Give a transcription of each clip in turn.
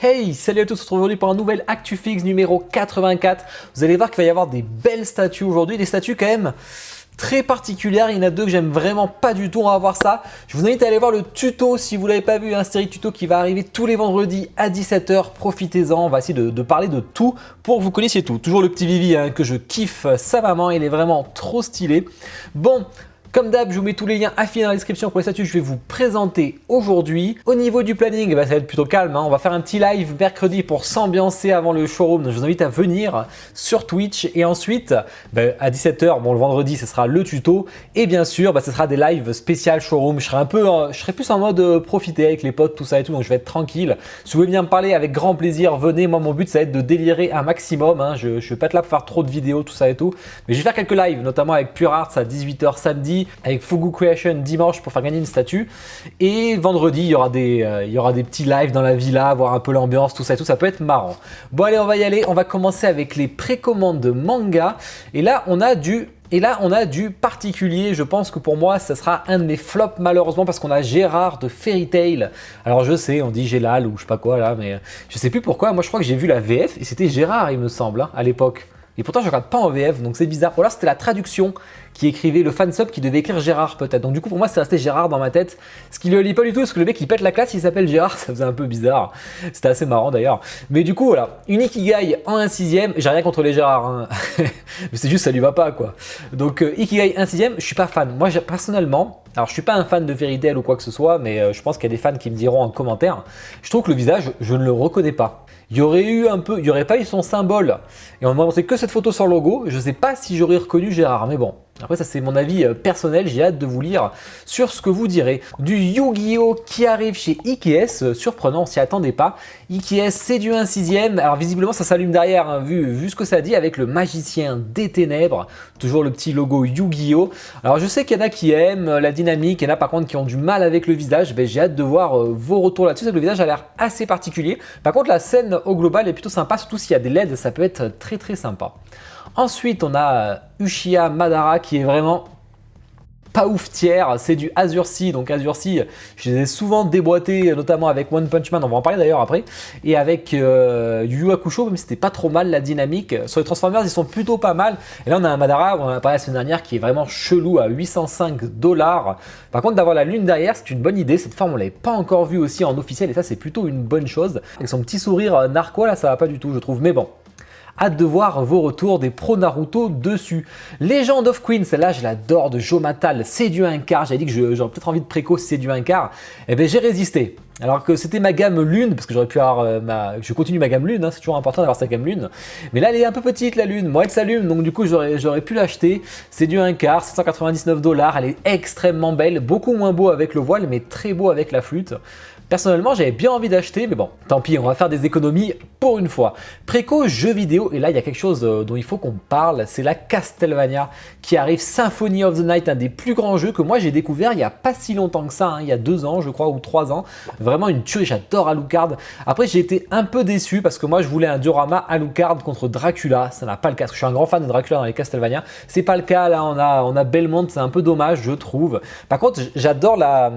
Hey, salut à tous, on se retrouve aujourd'hui pour un nouvel ActuFix numéro 84. Vous allez voir qu'il va y avoir des belles statues aujourd'hui, des statues quand même très particulières. Il y en a deux que j'aime vraiment pas du tout, on va voir ça. Je vous invite à aller voir le tuto si vous ne l'avez pas vu, un série tuto qui va arriver tous les vendredis à 17 h. Profitez-en, on va essayer de parler de tout pour que vous connaissiez tout. Toujours le petit Vivi que je kiffe, sa maman, il est vraiment trop stylé. Bon. Comme d'hab, je vous mets tous les liens affilés dans la description pour les statues que je vais vous présenter aujourd'hui. Au niveau du planning, ça va être plutôt calme. On va faire un petit live mercredi pour s'ambiancer avant le showroom. Donc, je vous invite à venir sur Twitch. Et ensuite, à 17 h, le vendredi, ce sera le tuto. Et bien sûr, ce sera des lives spécial showroom. Je serai plus en mode profiter avec les potes, tout ça et tout. Donc, je vais être tranquille. Si vous voulez bien me parler, avec grand plaisir, venez. Moi, mon but, ça va être de délirer un maximum. Je ne vais pas être là pour faire trop de vidéos, tout ça et tout. Mais je vais faire quelques lives, notamment avec Pure Arts à 18 h samedi. Avec Fugu Creation dimanche pour faire gagner une statue. Et vendredi, il y aura des petits lives dans la villa, voir un peu l'ambiance, tout ça et tout. Ça peut être marrant. Bon, allez, on va y aller. On va commencer avec les précommandes de manga. Et là, on a du particulier. Je pense que pour moi, ça sera un de mes flops malheureusement parce qu'on a Gérard de Fairy Tail. Alors je sais, on dit Gélal ou je sais pas quoi là, mais je sais plus pourquoi. Moi, je crois que j'ai vu la VF et c'était Gérard, il me semble, à l'époque. Et pourtant, je regarde pas en VF, donc c'est bizarre. Ou alors, c'était la traduction qui écrivait le fansub qui devait écrire Gérard peut-être. Donc du coup, pour moi, c'est resté Gérard dans ma tête. Ce qui ne le lit pas du tout, parce que le mec, il pète la classe, il s'appelle Gérard. Ça faisait un peu bizarre. C'était assez marrant d'ailleurs. Mais du coup, voilà. Une Ikigai en 1/6. J'ai rien contre les Gérard. Mais c'est juste, ça lui va pas, quoi. Donc, Ikigai 1/6, je suis pas fan. Moi, personnellement, alors je suis pas un fan de Fairy Tail ou quoi que ce soit, mais je pense qu'il y a des fans qui me diront en commentaire. Je trouve que le visage, je ne le reconnais pas. Il y aurait pas eu son symbole et on ne m'a montré que cette photo sans logo. Je ne sais pas si j'aurais reconnu Gérard, mais bon. Après, ça c'est mon avis personnel, j'ai hâte de vous lire sur ce que vous direz. Du Yu-Gi-Oh qui arrive chez IKS, surprenant, on s'y attendait pas. IKS, c'est du 1/6. Alors visiblement, ça s'allume derrière, vu ce que ça dit, avec le magicien des ténèbres. Toujours le petit logo Yu-Gi-Oh. Alors je sais qu'il y en a qui aiment la dynamique, il y en a par contre qui ont du mal avec le visage. J'ai hâte de voir vos retours là-dessus, parce que le visage a l'air assez particulier. Par contre, la scène au global est plutôt sympa, surtout s'il y a des LED, ça peut être très très sympa. Ensuite, on a Uchiha Madara qui est vraiment pas ouf tiers, c'est du Azure Sea. Donc Azure Sea, je les ai souvent déboîtés, notamment avec One Punch Man, on va en parler d'ailleurs après, et avec Yu Yu Hakusho, même si c'était pas trop mal la dynamique. Sur les Transformers, ils sont plutôt pas mal. Et là, on a un Madara, on en a parlé la semaine dernière, qui est vraiment chelou à 805 $. Par contre, d'avoir la lune derrière, c'est une bonne idée. Cette forme, on l'avait pas encore vue aussi en officiel, et ça, c'est plutôt une bonne chose. Avec son petit sourire narquois, là, ça va pas du tout, je trouve, mais bon. Hâte de voir vos retours des Pro Naruto dessus. Legend of Queen, celle-là, je l'adore, de Joe Matal, c'est du 1/4. J'avais dit que j'aurais peut-être envie de préco si c'est du 1/4. Eh bien, j'ai résisté. Alors que c'était ma gamme lune, parce que j'aurais pu avoir je continue ma gamme lune, c'est toujours important d'avoir sa gamme lune. Mais là, elle est un peu petite, la lune. Moi, elle s'allume, donc du coup, j'aurais pu l'acheter. C'est du 1/4, 799 $. Elle est extrêmement belle, beaucoup moins beau avec le voile, mais très beau avec la flûte. Personnellement, j'avais bien envie d'acheter, mais bon, tant pis, on va faire des économies pour une fois. Préco jeux vidéo, et là, il y a quelque chose dont il faut qu'on parle, c'est la Castlevania qui arrive, Symphony of the Night, un des plus grands jeux que moi j'ai découvert il n'y a pas si longtemps que ça, il y a 2 ans, je crois, ou 3 ans. Vraiment une tuerie, j'adore Alucard. Après, j'ai été un peu déçu parce que moi, je voulais un diorama Alucard contre Dracula, ça n'a pas le cas, parce que je suis un grand fan de Dracula dans les Castlevania. C'est pas le cas, là, on a Belmont, c'est un peu dommage, je trouve. Par contre, j'adore la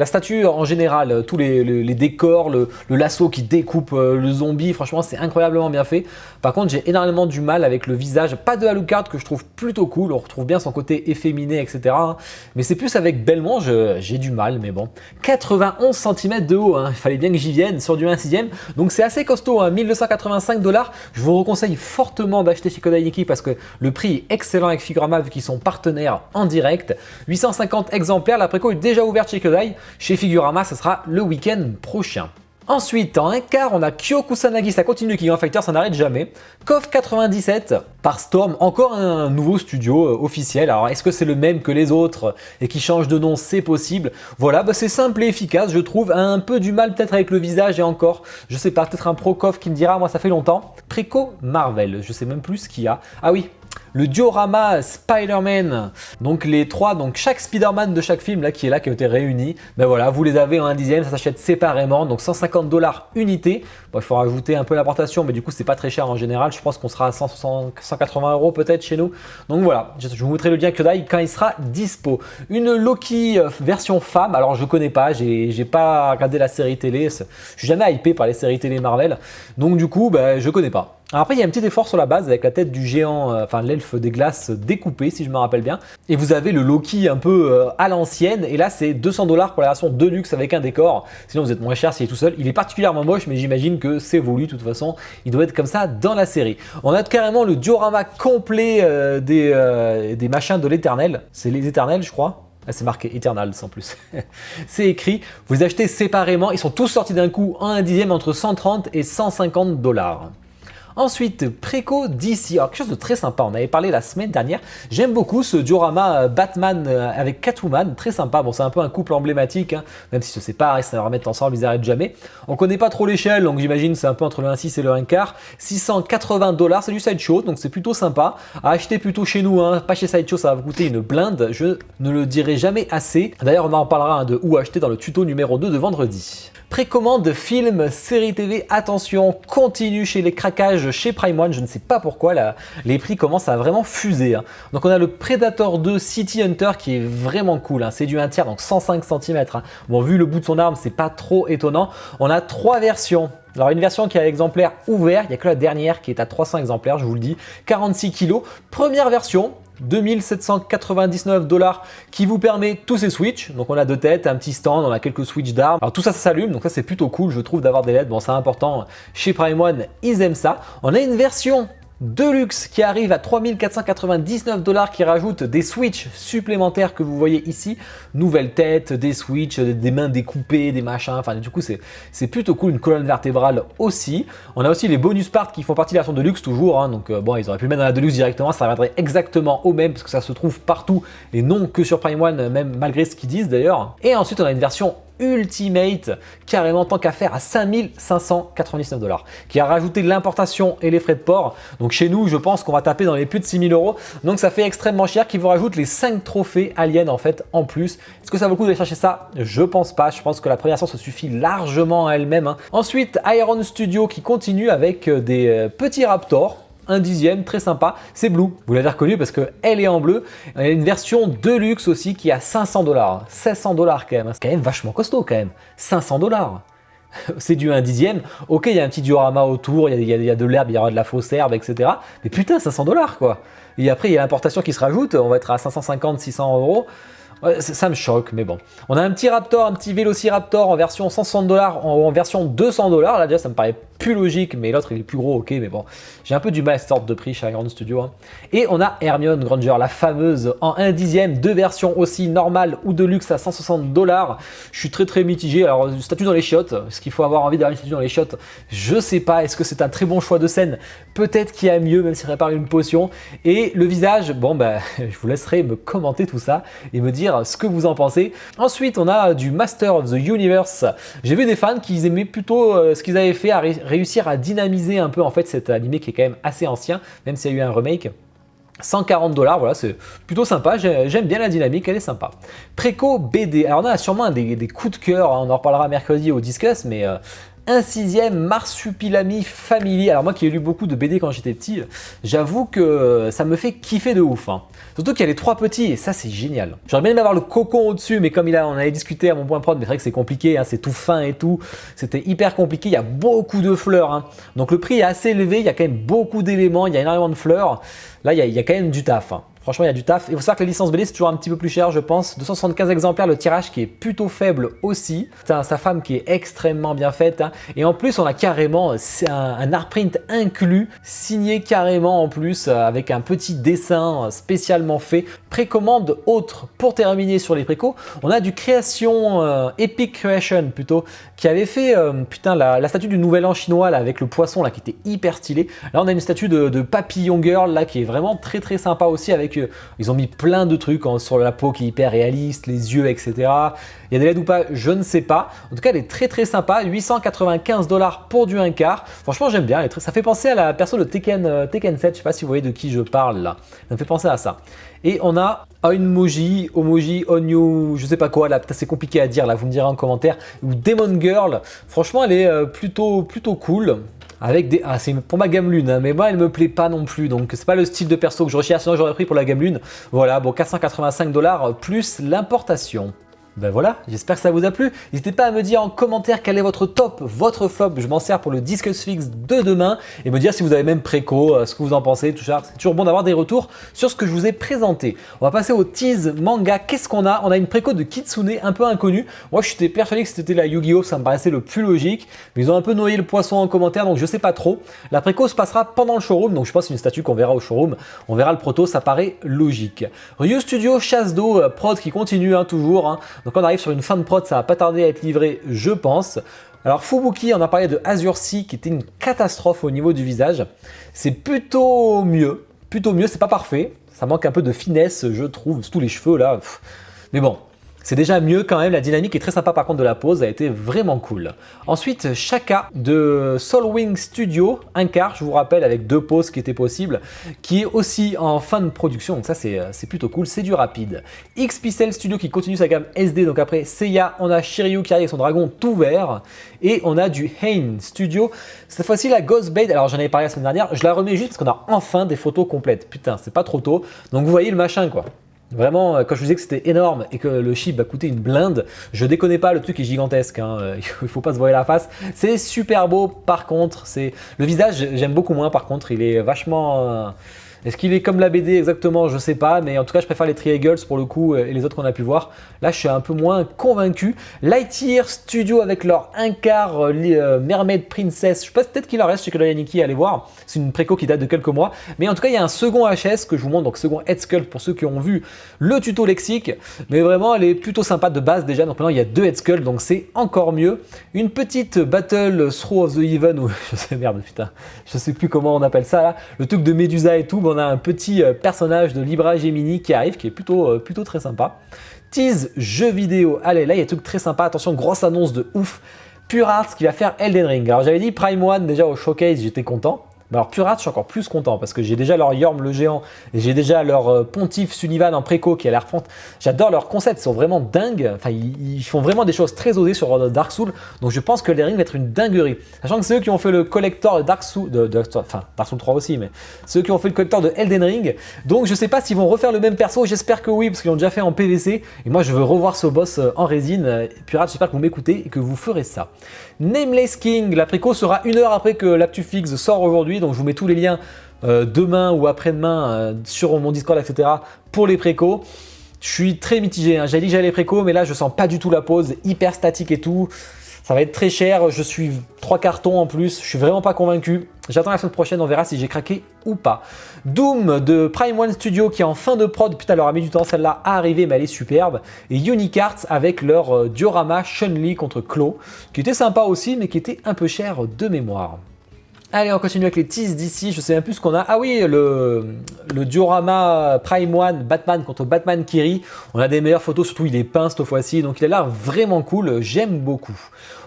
statue en général, tous les décors, le lasso qui découpe le zombie, franchement c'est incroyablement bien fait. Par contre, j'ai énormément du mal avec le visage, pas de Alucard que je trouve plutôt cool, on retrouve bien son côté efféminé, etc. Mais c'est plus avec Belmont, j'ai du mal, mais bon. 91 cm de haut, il fallait bien que j'y vienne sur du 1/6, donc c'est assez costaud, 1285 $. Je vous conseille fortement d'acheter chez Kodaiki parce que le prix est excellent avec Figurama vu qu'ils sont partenaires en direct. 850 exemplaires, la préco est déjà ouverte chez Kodai. Chez Figurama, ce sera le week-end prochain. Ensuite, en 1/4, on a Kyo Kusanagi, ça continue, King of Fighters, ça n'arrête jamais. KOF 97 par Storm, encore un nouveau studio officiel. Alors, est-ce que c'est le même que les autres et qui change de nom? C'est possible. Voilà, c'est simple et efficace, je trouve. Un peu du mal peut-être avec le visage et encore, je sais pas, peut-être un pro KOF qui me dira, moi ça fait longtemps. Préco Marvel, je sais même plus ce qu'il y a. Ah oui, le diorama Spider-Man, donc les trois, donc chaque Spider-Man de chaque film là qui a été réuni, ben voilà, vous les avez en 1/10, ça s'achète séparément, donc 150 $ unité. Bon, il faut rajouter un peu l'importation, mais du coup c'est pas très cher en général, je pense qu'on sera à 180 € peut-être chez nous. Donc voilà, je vous montrerai le lien Kyodai quand il sera dispo. Une Loki version femme, alors je connais pas, j'ai pas regardé la série télé, je suis jamais hypé par les séries télé Marvel, donc du coup ben, je connais pas. Alors après, il y a un petit effort sur la base avec la tête du géant, enfin l'elfe des glaces découpé, si je me rappelle bien. Et vous avez le Loki un peu à l'ancienne. Et là, c'est 200 $ pour la version Deluxe avec un décor. Sinon, vous êtes moins cher s'il est tout seul. Il est particulièrement moche, mais j'imagine que c'est voulu. De toute façon, il doit être comme ça dans la série. On a carrément le diorama complet des machins de l'Éternel. C'est les Éternels, je crois. Ah, c'est marqué Eternals en plus. C'est écrit, vous achetez séparément. Ils sont tous sortis d'un coup en 1/10 entre 130 et 150 $. Ensuite, Préco DC, alors quelque chose de très sympa, on avait parlé la semaine dernière, j'aime beaucoup ce diorama Batman avec Catwoman, très sympa, bon c'est un peu un couple emblématique, hein, même si je sais pas, ça va remettre ensemble, ils n'arrêtent jamais. On connaît pas trop l'échelle, donc j'imagine c'est un peu entre le 1,6 et le 1/4, 680 $, c'est du Sideshow, donc c'est plutôt sympa, à acheter plutôt chez nous, hein, pas chez Sideshow, ça va vous coûter une blinde, je ne le dirai jamais assez. D'ailleurs on en parlera hein, de où acheter dans le tuto numéro 2 de vendredi. Précommande film, série TV, attention, continue chez les craquages chez Prime One, je ne sais pas pourquoi, là, les prix commencent à vraiment fuser. Hein. Donc on a le Predator 2 City Hunter qui est vraiment cool, hein. C'est du 1/3, donc 105 cm. Hein. Bon, vu le bout de son arme, c'est pas trop étonnant. On a 3 versions. Alors une version qui a l'exemplaire ouvert, il n'y a que la dernière qui est à 300 exemplaires, je vous le dis, 46 kg. Première version, 2799 $ qui vous permet tous ces switches. Donc on a 2 têtes, un petit stand, on a quelques switches d'armes. Alors tout ça, ça s'allume, donc ça c'est plutôt cool, je trouve, d'avoir des LED. Bon, c'est important, chez Prime One, ils aiment ça. On a une version Deluxe qui arrive à 3499 $ qui rajoute des switches supplémentaires que vous voyez ici. Nouvelle tête, des switches, des mains découpées, des machins. Enfin, du coup, c'est plutôt cool. Une colonne vertébrale aussi. On a aussi les bonus parts qui font partie de la version Deluxe toujours. Hein, donc, bon, ils auraient pu le mettre dans la Deluxe directement. Ça reviendrait exactement au même parce que ça se trouve partout et non que sur Prime One, même malgré ce qu'ils disent d'ailleurs. Et ensuite, on a une version Ultimate, carrément tant qu'à faire à 5599 $, qui a rajouté l'importation et les frais de port. Donc chez nous, je pense qu'on va taper dans les plus de 6000 €. Donc ça fait extrêmement cher, qui vous rajoute les 5 trophées aliens en fait en plus. Est-ce que ça vaut le coup d'aller chercher ça? Je pense pas. Je pense que la première version se suffit largement à elle-même. Hein. Ensuite, Iron Studio qui continue avec des petits Raptors. 1/10, très sympa, c'est Blue. Vous l'avez reconnu parce qu'elle est en bleu. Il y a une version Deluxe aussi qui est à 500 $. 700 $ quand même. C'est quand même vachement costaud quand même. 500 $. C'est du 1/10. Ok, il y a un petit diorama autour, il y a de l'herbe, il y aura de la fausse herbe, etc. Mais putain, 500 $ quoi. Et après, il y a l'importation qui se rajoute. On va être à 550, 600 €. Ouais, ça me choque, mais bon. On a un petit Raptor, un petit Vélociraptor en version 160 $ ou en version 200 $. Là, déjà, ça me paraît plus logique, mais l'autre, il est plus gros, ok, mais bon. J'ai un peu du mal à cette sorte de prix chez Iron Studio. Hein. Et on a Hermione Granger, la fameuse, en 1/10, 2 versions aussi, normale ou de luxe à 160 $. Je suis très mitigé. Alors, statut dans les chiottes, est-ce qu'il faut avoir envie d'avoir une statue dans les chiottes? Je sais pas. Est-ce que c'est un très bon choix de scène? Peut-être qu'il y a mieux, même s'il répare une potion. Et le visage, bon, bah, je vous laisserai me commenter tout ça et me dire ce que vous en pensez. Ensuite, on a du Master of the Universe. J'ai vu des fans qui aimaient plutôt ce qu'ils avaient fait, à réussir à dynamiser un peu en fait cet animé qui est quand même assez ancien, même s'il y a eu un remake. 140 $, voilà, c'est plutôt sympa, j'aime bien la dynamique, elle est sympa. Préco BD, alors on a sûrement des coups de cœur, hein, on en reparlera mercredi au Discuss, mais un 6e Marsupilami Family. Alors moi qui ai lu beaucoup de BD quand j'étais petit, j'avoue que ça me fait kiffer de ouf. Hein. Surtout qu'il y a les 3 petits et ça c'est génial. J'aurais bien aimé avoir le cocon au-dessus, mais comme on avait discuté à mon point prod, mais c'est vrai que c'est compliqué, hein, c'est tout fin et tout. C'était hyper compliqué, il y a beaucoup de fleurs. Hein. Donc le prix est assez élevé, il y a quand même beaucoup d'éléments, il y a énormément de fleurs. Là il y a quand même du taf. Hein. Franchement, il y a du taf. Il faut savoir que la licence BD, c'est toujours un petit peu plus cher, je pense. 275 exemplaires, le tirage qui est plutôt faible aussi. C'est sa femme qui est extrêmement bien faite. Hein. Et en plus, on a carrément un art print inclus, signé carrément en plus, avec un petit dessin spécialement fait. Précommande autre. Pour terminer sur les précos, on a du création, Epic Creation plutôt, qui avait fait putain, la statue du Nouvel An chinois là, avec le poisson là, qui était hyper stylé. Là, on a une statue de Papillon Girl là, qui est vraiment très sympa aussi, avec avec, ils ont mis plein de trucs sur la peau qui est hyper réaliste, les yeux, etc. Il y a des LED ou pas, je ne sais pas. En tout cas, elle est très très sympa, 895 $ pour du 1/4. Franchement, j'aime bien, ça fait penser à la perso de Tekken 7, je ne sais pas si vous voyez de qui je parle là. Ça me fait penser à ça. Et on a Omoji, Onyu, je sais pas quoi, là, c'est compliqué à dire, là, vous me direz en commentaire. Ou Demon Girl, franchement, elle est plutôt cool. Avec des... Ah, c'est pour ma gamme lune, hein, mais moi, elle me plaît pas non plus, donc c'est pas le style de perso que je recherche, sinon j'aurais pris pour la gamme lune. Voilà, bon, 485 $ plus l'importation. Ben voilà, j'espère que ça vous a plu. N'hésitez pas à me dire en commentaire quel est votre top, votre flop. Je m'en sers pour le Discuss Fix de demain et me dire si vous avez même préco, ce que vous en pensez, tout ça. C'est toujours bon d'avoir des retours sur ce que je vous ai présenté. On va passer au tease manga. Qu'est-ce qu'on a? On a une préco de Kitsune un peu inconnue. Moi, je suis persuadé que c'était la Yu-Gi-Oh! Ça me paraissait le plus logique. Mais ils ont un peu noyé le poisson en commentaire, donc je sais pas trop. La préco se passera pendant le showroom, donc je pense que c'est une statue qu'on verra au showroom. On verra le proto, ça paraît logique. Ryu Studio Chasse d'eau, prod qui continue toujours. Hein. Donc on arrive sur une fin de prod, ça va pas tarder à être livré, je pense. Alors Fubuki, on a parlé de Azure Sea qui était une catastrophe au niveau du visage. C'est plutôt mieux, c'est pas parfait. Ça manque un peu de finesse, je trouve, tous les cheveux là. Mais bon, c'est déjà mieux quand même, la dynamique est très sympa par contre de la pose, a été vraiment cool. Ensuite, Shaka de Soulwing Studio, 1/4, je vous rappelle, avec 2 poses qui étaient possibles, qui est aussi en fin de production, donc ça c'est plutôt cool, c'est du rapide. X-Pixel Studio qui continue sa gamme SD, donc après Seiya, on a Shiryu qui arrive avec son dragon tout vert, et on a du Hein Studio, cette fois-ci la Ghost Blade, alors j'en avais parlé la semaine dernière, je la remets juste parce qu'on a enfin des photos complètes, putain c'est pas trop tôt, donc vous voyez le machin quoi. Vraiment, quand je vous disais que c'était énorme et que le chip va coûter une blinde, je déconne pas, le truc est gigantesque, hein, il faut pas se voiler la face. C'est super beau par contre, le visage j'aime beaucoup moins par contre, il est vachement... Est-ce qu'il est comme la BD exactement? Je sais pas, mais en tout cas je préfère les Triangles pour le coup et les autres qu'on a pu voir. Là je suis un peu moins convaincu. Lightyear Studio avec leur 1/4 Mermaid Princess, je sais pas, peut-être qu'il en reste chez Kodoya Nikki, allez voir. C'est une préco qui date de quelques mois, mais en tout cas il y a un second HS que je vous montre, donc second Head Sculpt pour ceux qui ont vu le tuto lexique. Mais vraiment elle est plutôt sympa de base déjà, donc maintenant il y a 2 Head Sculpt, donc c'est encore mieux. Une petite Battle Throw of the Even, ou je sais merde putain, je sais plus comment on appelle ça là, le truc de Medusa et tout. Bon, on a un petit personnage de Libra Gemini qui arrive, qui est plutôt très sympa. Tease jeu vidéo, allez là il y a des trucs très sympas, attention grosse annonce de ouf. Pure Arts qui va faire Elden Ring. Alors j'avais dit Prime One déjà au showcase, j'étais content. Mais alors Pure Arts, je suis encore plus content parce que j'ai déjà leur Yorm le géant et j'ai déjà leur Pontife Sullivan en préco qui a l'air font. J'adore leurs concepts, ils sont vraiment dingues. Enfin, ils font vraiment des choses très osées sur Dark Souls. Donc je pense que Elden Ring va être une dinguerie. Sachant que c'est eux qui ont fait le collector de Dark Souls, enfin Dark Souls 3 aussi, mais ceux qui ont fait le collector de Elden Ring. Donc je sais pas s'ils vont refaire le même perso. J'espère que oui parce qu'ils l'ont déjà fait en PVC. Et moi je veux revoir ce boss en résine. Pure Arts, j'espère que vous m'écoutez et que vous ferez ça. Nameless King, la préco sera 1 heure après que l'ActuFix sort aujourd'hui, donc je vous mets tous les liens demain ou après-demain sur mon Discord, etc. pour les précos. Je suis très mitigé, hein. J'avais dit que j'allais les précos, mais là je sens pas du tout la pose, hyper statique et tout. Ça va être très cher, je suis 3 cartons en plus, je suis vraiment pas convaincu. J'attends la semaine prochaine, on verra si j'ai craqué ou pas. Doom de Prime One Studio qui est en fin de prod, putain elle leur a mis du temps celle-là à arriver mais elle est superbe. Et Unique Arts avec leur diorama Chun-Li contre Claw, qui était sympa aussi mais qui était un peu cher de mémoire. Allez, on continue avec les teases d'ici, je sais même plus ce qu'on a. Ah oui, le diorama Prime One Batman contre Batman Kiri. On a des meilleures photos, surtout il est peint cette fois-ci, donc il a l'air vraiment cool, j'aime beaucoup.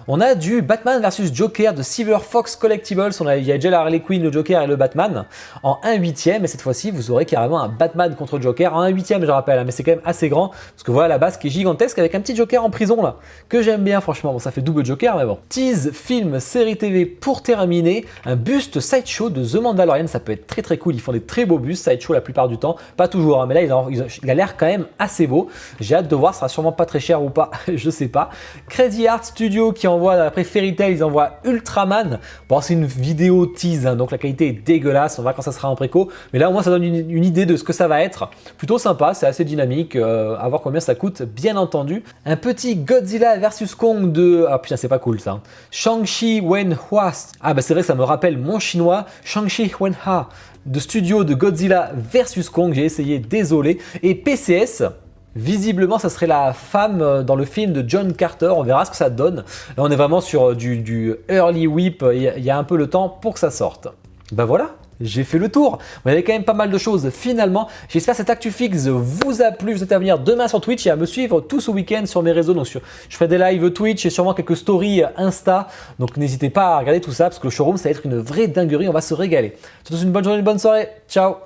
On a du Batman vs Joker de Silver Fox Collectibles. Il y a déjà la Harley Quinn, le Joker et le Batman en 1/8. Et cette fois-ci, vous aurez carrément un Batman contre Joker en 1/8, je rappelle. Hein, mais c'est quand même assez grand. Parce que voilà la base qui est gigantesque avec un petit Joker en prison là. Que j'aime bien, franchement. Bon, ça fait double Joker, mais bon. Tease, film, série TV pour terminer. Un buste Sideshow de The Mandalorian. Ça peut être très très cool. Ils font des très beaux bustes Sideshow la plupart du temps. Pas toujours, hein, mais là, il a l'air quand même assez beau. J'ai hâte de voir. Ça sera sûrement pas très cher ou pas. Je sais pas. Crazy Art Studio qui envoie après Fairy Tail, ils envoient Ultraman. Bon, c'est une vidéo tease, hein, donc la qualité est dégueulasse. On verra quand ça sera en préco. Mais là, au moins, ça donne une idée de ce que ça va être. Plutôt sympa, c'est assez dynamique. À voir combien ça coûte, bien entendu. Un petit Godzilla vs Kong de... Ah putain, c'est pas cool ça. Shang-Chi Wenhua. Ah bah c'est vrai que ça me rappelle mon chinois. Shang-Chi Wenhua de studio de Godzilla vs Kong. J'ai essayé, désolé. Et PCS. Visiblement, ça serait la femme dans le film de John Carter. On verra ce que ça donne. Là, on est vraiment sur du early whip. Il y a un peu le temps pour que ça sorte. Ben voilà, j'ai fait le tour. Il y avait quand même pas mal de choses finalement. J'espère que cette ActuFix vous a plu. Je vous invite à venir demain sur Twitch et à me suivre tout ce week-end sur mes réseaux. Donc, je ferai des lives Twitch et sûrement quelques stories Insta. Donc n'hésitez pas à regarder tout ça parce que le showroom, ça va être une vraie dinguerie. On va se régaler. Je vous souhaite une bonne journée, une bonne soirée. Ciao!